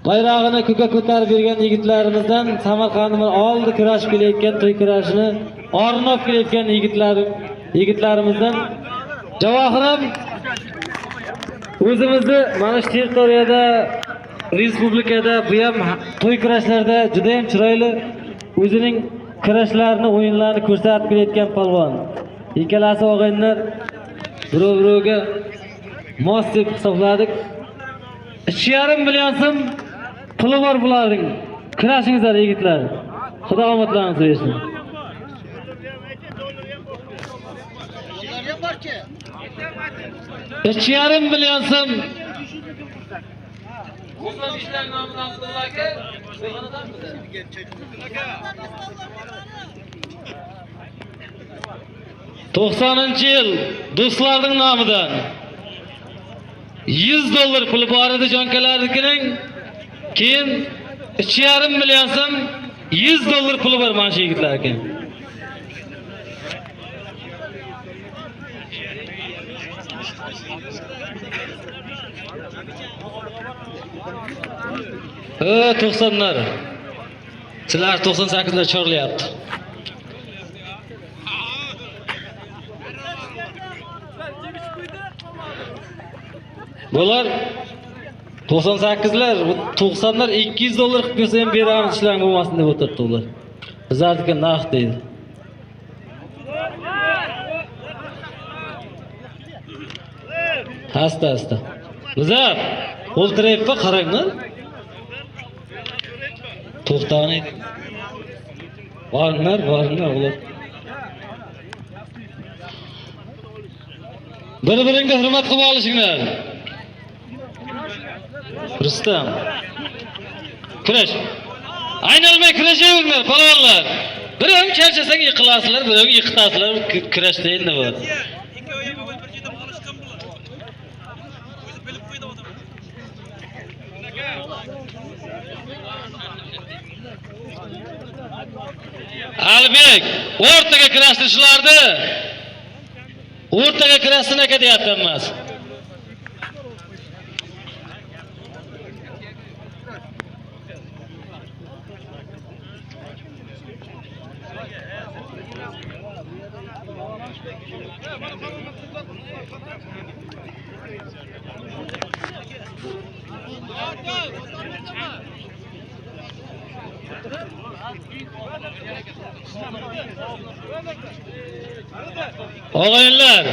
bayrog'ini ko'kka ko'tarib bergan yigitlarimizdan Samarqandimiz oldi kurashib kelayotgan to'y kurashini o'rnab kelayotgan yigitlarimizdan Javohiram o'zimizni mana shu territoriyada respublikada bu ham to'y kurashlarda juda ham chiroyli o'zining kurashlarini, o'yinlarini ko'rsatib kelayotgan polvon. Ikkalasi o'g'inlar birov-birovga mos deb hisobladik. 2,5 million so'm puli bor bularning. Kurashingizlar yigitlar. Xudo omadlarini bersin. 2,5 million so'm. Musulmonlar nomidan Abdullaka, So'g'anadan bize. 90-yil do'stlarning nomidan $100 puli bor edi jonkalarining. Keyin 2,5 million so'm $100 puli bor mana shu yigitlarga. O 90'lar. Sizlar 98'lar chorlayapti. Bular 98'lar, 90'lar $200 qilib bersa ham beramiz, ishlar bo'lmasin deb o'tirdi ular. Bizlarniki naq deydi. Asta. Bizlar o'ltirayapti, qaranglar. To'xtang. Boringlar ular. Bir-biringga hurmat qilib olishinglar. Rustam. Kurash. Aynalmay kurashaveringlar, palvonlar. Biroq charchasang yiqilasizlar, biroq yiqitasizlar, kurashda endi bor. Albek, o'rtaga kurashtirishlardi. O'rtaga kurashsin aka deyapman emas. Og'aylar,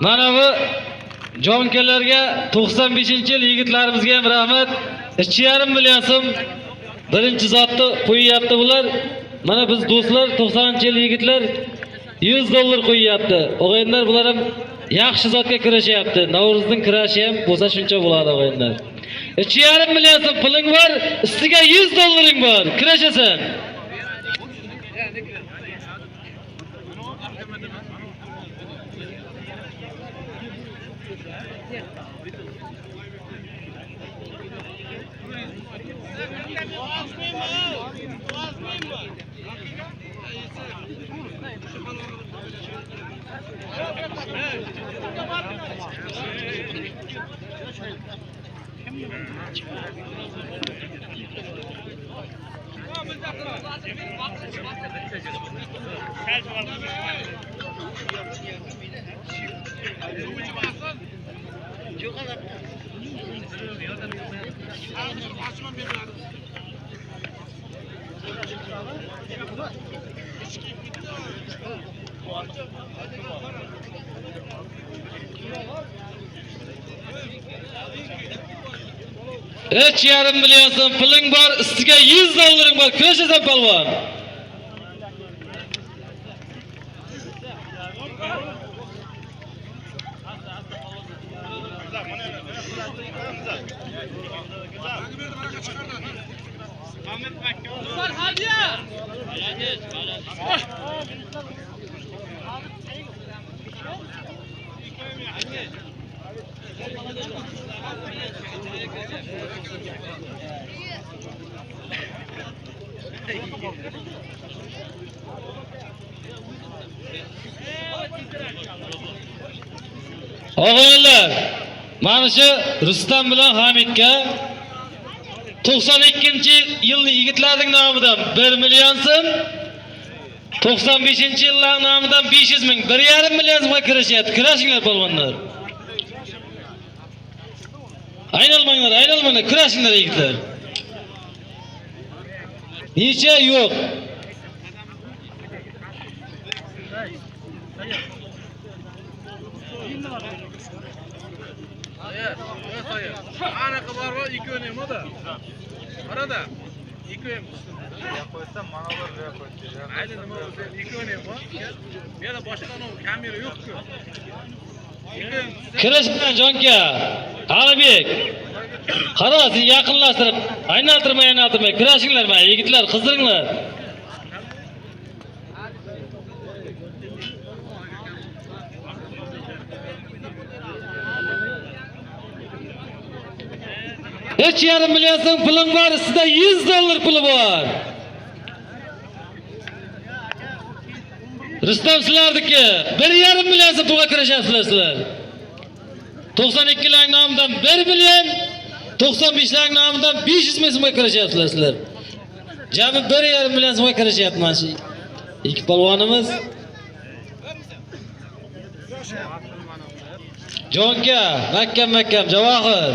mana bu jonkalarga 95-yil yigitlarimizga ham rahmat. 2,5 million so'm birinchi zotni qo'yyapti bular. Mana biz do'stlar 90-yil yigitlar $100 qo'yyapti. Og'aylar bular ham yaxshi zotga kurashyapti. Navruzning kurashi ham bo'lsa shuncha bo'ladi og'aylar. 2,5 million so'm puling bor, ustiga $100 bor. Kurashasan. $2,5 million so'm puling bor, ustiga $100 bor. Kurashasan polvon. Og'aylar, mana shu Rustam bilan Hamidga 92-yilning yigitlarning nomidan 1 million so'm, 95-yillarning nomidan 500 ming, 1,5 million so'mga kirishyapti. Kirashinglar polvonlar. Aynalmanglar, kirashinglar yigitlar. Necha yo'q. Anaqa bor va 2 o'ynim o'da. Qarada. 2 o'yin. Ya qo'ysam mana bir ya qo'ysa. Ayni nima o'zi 2 o'ynim bor. Yana boshqa kamera yo'q-ku. Kirishgan jonka. Alibek. Qara, sen yaqinlashtirib, aylantirmay kirashinglar, mana yigitlar, qizdiringlar. $3,5 million so'm pulim bor, sizda $100 puli bor. Rustam sizlarniki 1,5 million so'm pulga kirashyapsizlar sizlar. 92lar nomidan 1 million, 95lar nomidan 500 ming so'mga kirashyapsizlar sizlar. Jami 1,5 million so'mga kirashyapti mana shu ikki polvonimiz. Jonka, makkam Javohir.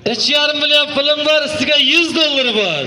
$3,5 million pulim bor, sizga $100 bor.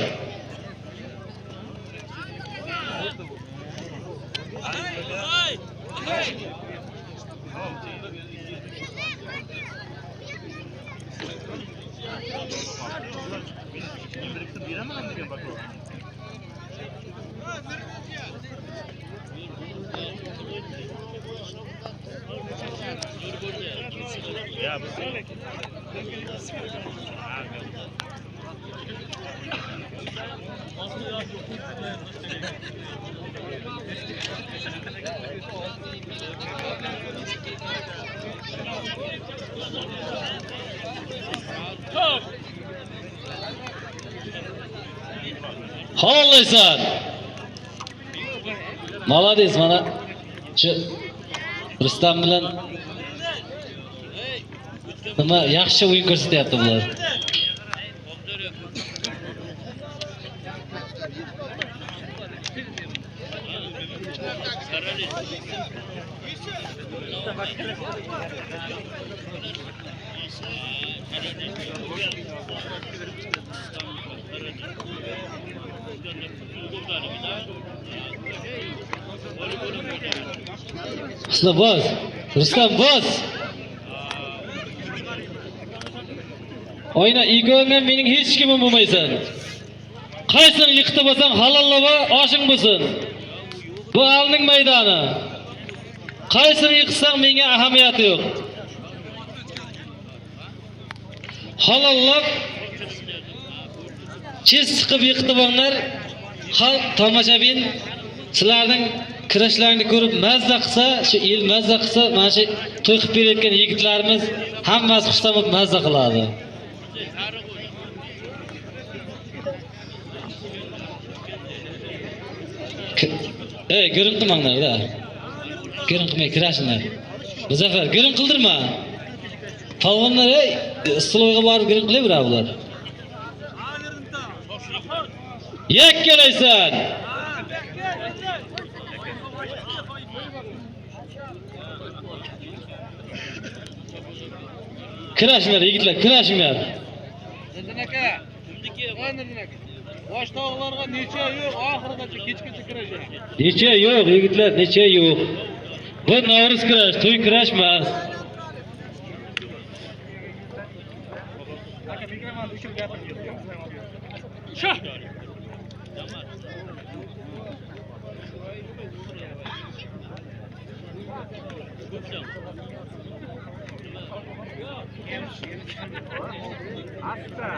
Halollaysan. Молодец, mana shu Rustam bilan nima yaxshi o'yin ko'rsatyapti bular. Husna boz, Rustam boz. Oyna igo'ngan mening hech kimim bo'lmaysan. Qaysini yiqitib olsang halollava oshing bo'lsin. Bu alning maydoni. Qaysini yiqsang menga ahamiyati yo'q. Halollab chiz chiqib yiqitib olinglar. Xalq tomoshabin sizlarning kirashlaringni ko'rib mazza qilsa, shu el mazza qilsa, mana shu to'y qilib berayotgan yigitlarimiz hammasi xushtamab mazza qiladi. Görün qilmanglar da. Görün qilmay kirashinglar. Muzaffar, görün qildirma. Polvonlar istiloga borib görün qilaveradi bular. Yakkalaysan. Kirashinglar yigitlar, kirashinglar. Nurdin aka, Nurdin aka. Bosh tog'larga necha yo'q, oxirigacha kechgacha kirajak. Necha yo'q yigitlar, necha yo'q. Bu Navro'z kirash, to'y kirash emas. Aka mikrofonni o'chirib gapiring. Shu. Asta.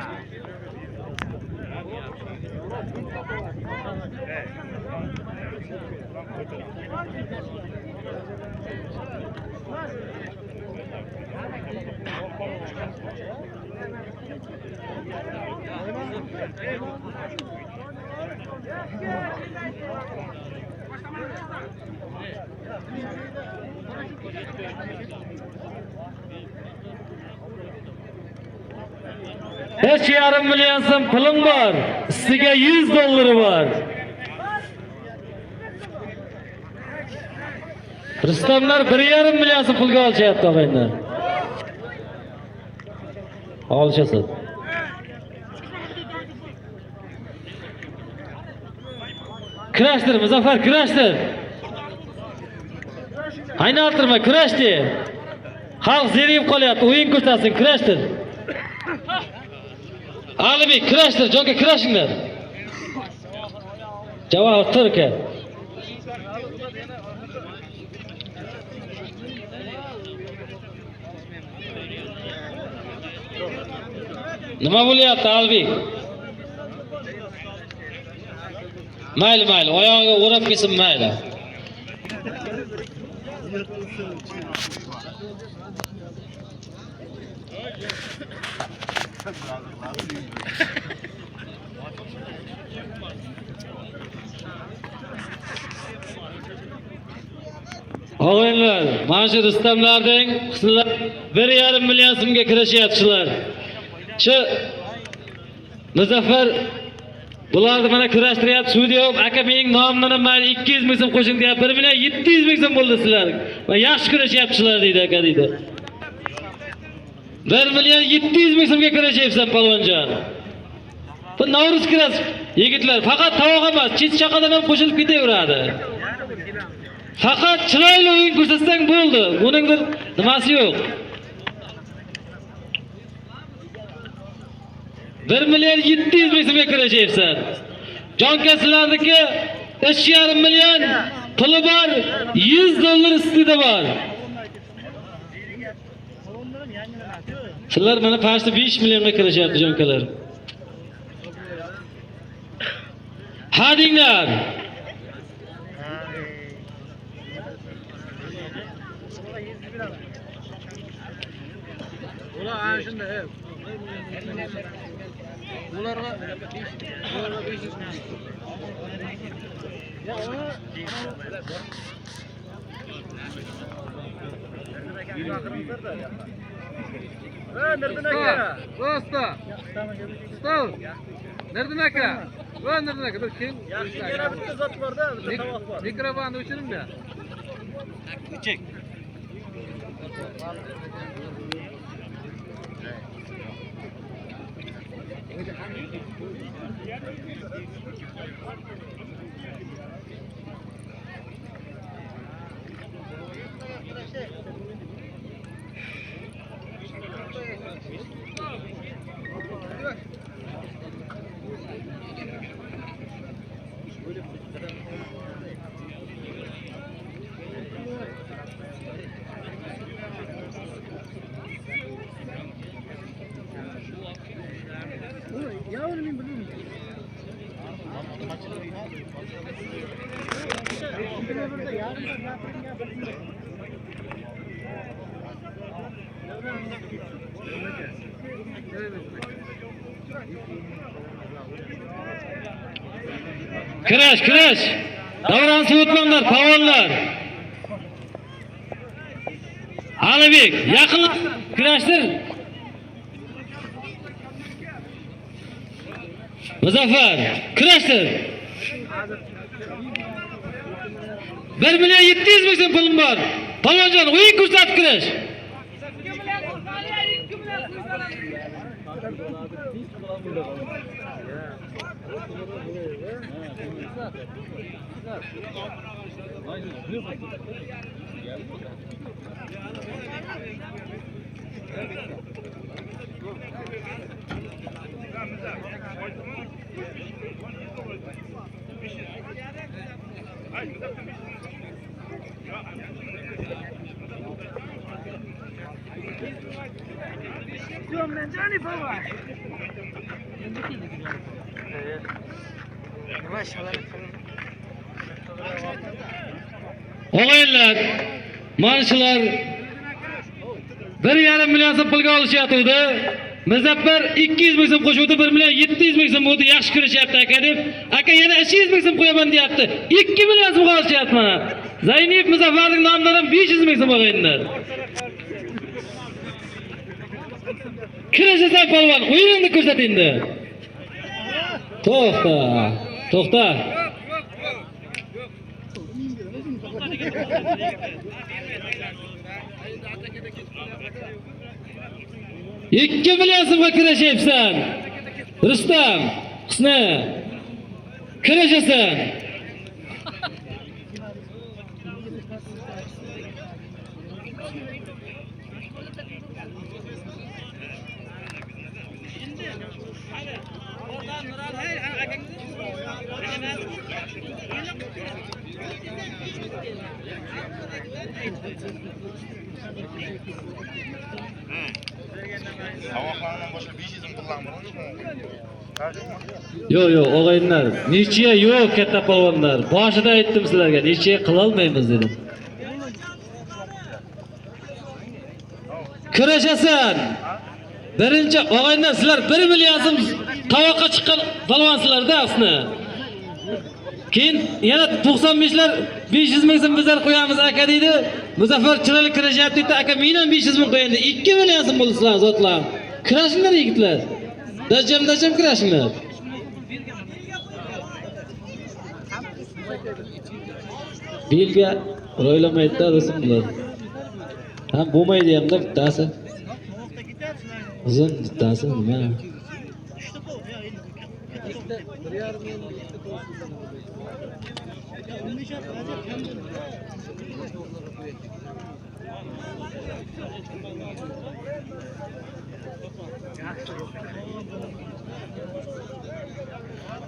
3,5 million so'm pulim bor. Ustiga $100 bor. Rustamlar 1,5 million so'm pulga olishyapti og'aylar. Olishasiz. Kurashdir Muzaffar, kurashdir. Aynaltirma, kurashdi. Xalq zerikib qolyapti, o'yin ko'rsasin, kurashdir. Alibek, kurashdir, jonga kurashinglar. Javob turka. Nima bo'lyapti Alibek? Mayli, oyog'iga o'rab kelsin mayli. Og'aylar, mana shu Rustamlarning qizlar 1,5 million so'mga kirashyaptilar. Shu Muzaffar bularni mana kurashtiryapti. Shu deyap, aka mening nomimdan mayli 200 ming so'm qo'shing deyapti. 1 million 700 ming so'm bo'ldi sizlar. Va yaxshi kurashyaptilar deydi aka deydi. 1 million 700 ming so'mga kurashyapsan palvonjon. Bu Navruz kiras yigitlar faqat tovoq emas, chit chaqadan ham qo'shilib ketaveradi. Faqat chiroyli o'yin ko'rsatsang bo'ldi. Buning bir nimasi yo'q. 1 million 700 ming so'mga kirashyapsan. Jonkasilarniki 3,5 million puli bor, $100 ustida bor. Sizlar mana pashta 5 millionga kirashyapti jonkalar. Hadinglar. Ular ana shunda ularga 500 ming. Ya nereden aka? Do'sta. Stol. Nereden aka? Va nereden aka? Bir kim? Yana bitta zot bor-da, bitta tovoq bor. Mikrofonni o'chiring-da. Chek. Kurash. Davron So'tmanlar, faollar. Alibek, yaqin kurashdir. Muzaffar, kurashdir. 1 million 700 ming so'm pulim bor. Palonjon, o'yin ko'rsatib kurash. Og'aylar, mana shular 1,5 million so'm pulga olishyapti. Muzaffar 200 ming so'm qo'shuvdi, 1 million 700 ming so'm bo'ldi. Yaxshi kurashyapti aka deb. Aka yana 300 ming so'm qo'yaman deyapti. 2 million so'm olishyapti mana. Zaynib Muzaffarning nomidan ham 500 ming so'm olganlar. Kurashasan polvon, o'yiningni ko'rsat endi. To'xta. $2 million so'mga kurashyapsan. Rustam, Husni. Kurashasan. Tavoqlardan boshqa 500 so'm pullan Yo'q, o'g'aylar. Nechiya yo'q katta polvonlar. Boshida aytdim sizlarga, nechiya qila olmaymiz dedim. Kurashasan. Birinchi o'g'aylar sizlar 1 million so'm tovoqqa chiqqan polvonsizlar-da asli. Keyin yana 95lar 500 ming so'm bizlar qo'yamiz aka deydi. Muzaffar chiroyli kurashyapti deydi, aka men ham 500 ming qo'yayin deydi. 2 million so'm bo'ldi sizlar zotlar. Kurashinglar yigitlar. Dajam kurashinglar. Belga ro'ylamaydi rasmlar. Ham bo'lmaydi hamda bittasi. Uzun bittasi nima?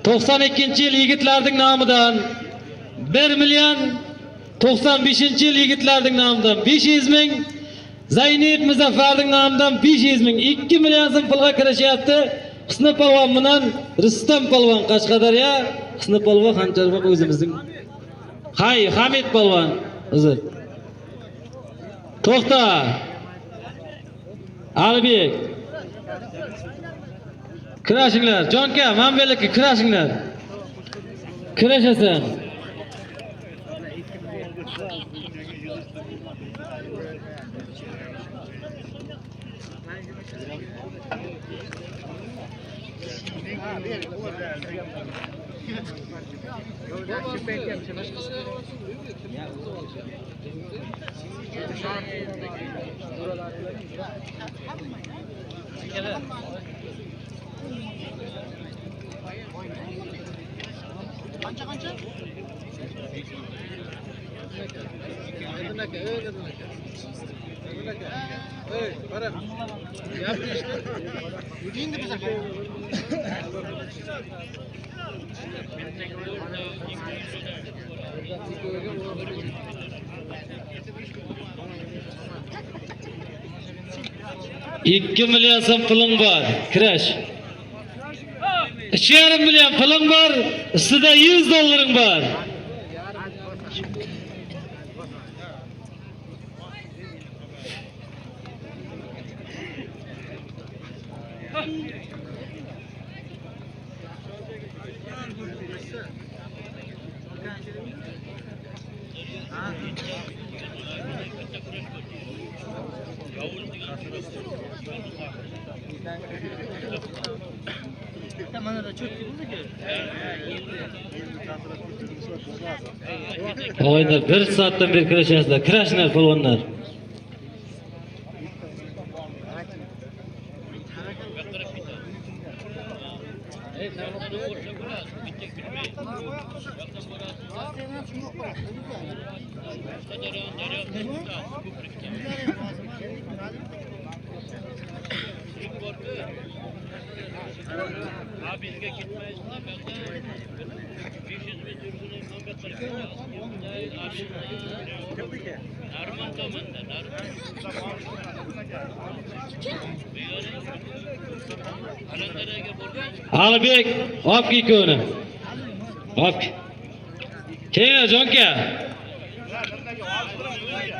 ...92-yil yigitlarning nomidan 1 million 95-yil yigitlarning nomidan 500 ming, Zaynab Muzaffarning nomidan 500 ming, 2 million so'm pulga kirashyapti. Husni polvon bilan Rustam polvon Qashqadaryo, Husni polvon Xanjarboq o'zimizning. Hamid polvon, uzr. To'xta. Albek. Kurashinglar, Jonka, Manbelikka kurashinglar. Kurashasan. Qancha? Ey, qara. Gapni eshit. Endi biz $2 million so'm puling bor, kirash. $2,5 million puling bor, ustida $100 bor. Oylar 1 soatdan beri kurashasizlar. Kurashinglar polvonlar. Albek, olib ketgoni. Olib. Keyin Jonka.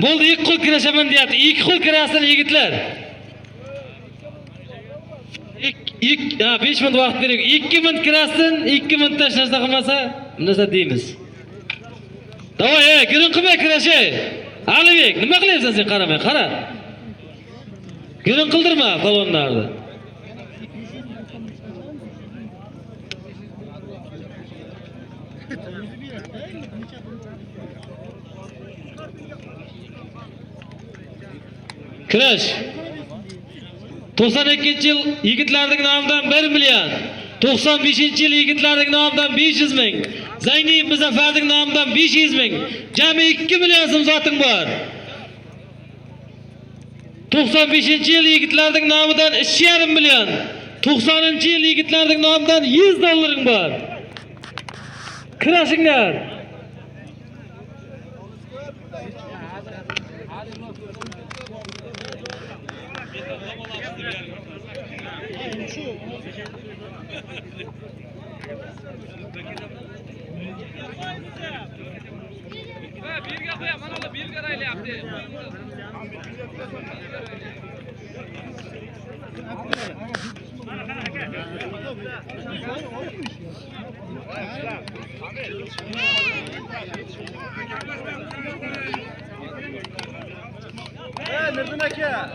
Bo'ldi, 2 qo'l kirashaman deyapti. 2 qo'l kirasizlar yigitlar. 5 minut vaqt bering. 2 minut kirasin, 2 minut tashlashda qilmasa, narsa deymiz. Davay, girin qilmay kirashay. Alibek, nima qilyapsan sen qaramay? Qara. Girin qildirma polvonlarni. Kurash. 92-yil yigitlarning nomidan 1 million. 95-yil yigitlarning nomidan 500 ming. Zayniy Muzaffarning nomidan 500 ming. Jami 2 million so'm zoting bor. 95-yil yigitlarning nomidan 2,5 million. 90-yil yigitlarning nomidan 100 dollaring bor. Kurashinglar. Birga qo'yam, mana ular birga raylayapti.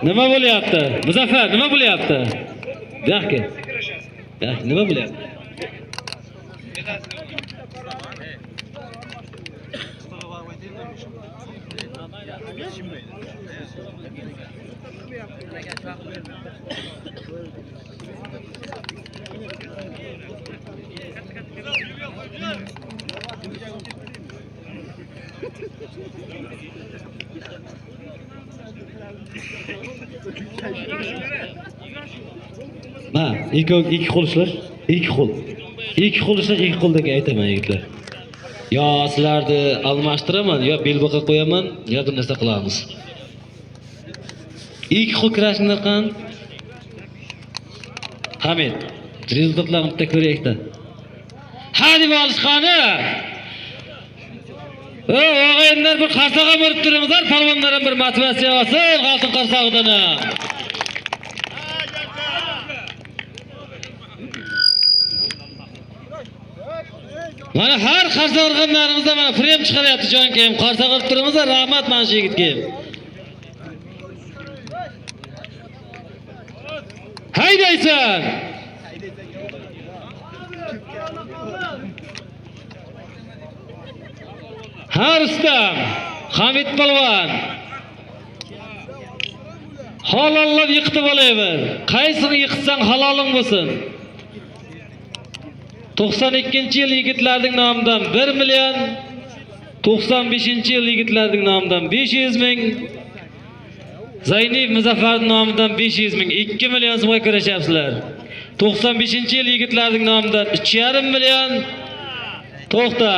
Nima bo'lyapti? Muzaffar, nima bo'lyapti? Yo'q-ku. Yo'q, nima bo'lyapti? Ha, ikki qo'l ishlash, ikki qo'l. Ikki qo'l ishlash, ikki qo'ldagi aytaman yigitlar. Yo sizlarni almashtiraman, yo belboqa qo'yaman, yo bir narsa qilamiz. Ikki qo'l kurashinglar qan? Hamid, rezultatlarni bitta ko'raylik-da. Ha deb olishqani. O'g'aylar bir qarsaga borib turingizlar, palvonlar ham bir motivatsiya olsin, qaltin qarsog'idan. Mana har qarsa urganlarimizda mana frem chiqaryapti jonkayim. Qarsa qilib turingizlar, rahmat mana shu yigitga. Haydaysan. Ha Rustam, Hamid polvon. Halollab yiqitib olayver. Qaysini yiqitsang haloling bo'lsin. 92-yil yigitlarning nomidan 1 million, 95-yil yigitlarning nomidan 500 ming, Zayniy Muzaffarning nomidan 500 ming, 2 million so'mga kurashyapsizlar. 95-yil yigitlarning nomidan 2,5 million. To'xta.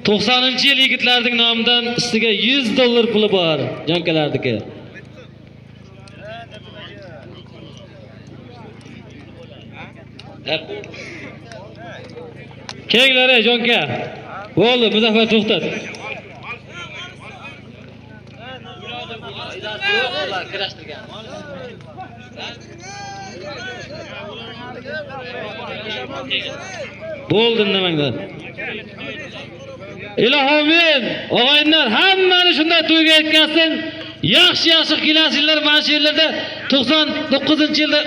90-yil yigitlarning nomidan ustiga 100 dollar puli bor, jonkalardiki. Kenglar jonka. Bo'ldi, Muzaffar to'xtat. Bo'ldi indamanglar. Ilohim, og'aylar hammani shunday to'yga yetkazsin. Yaxshi kelasizlar mana shu yerlarda 99-yilda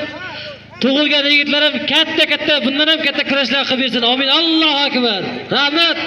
tug'ilgan yigitlar ham katta bundan ham katta kurashlar qilib bersin. Amin. Allohu akbar. Rahmat.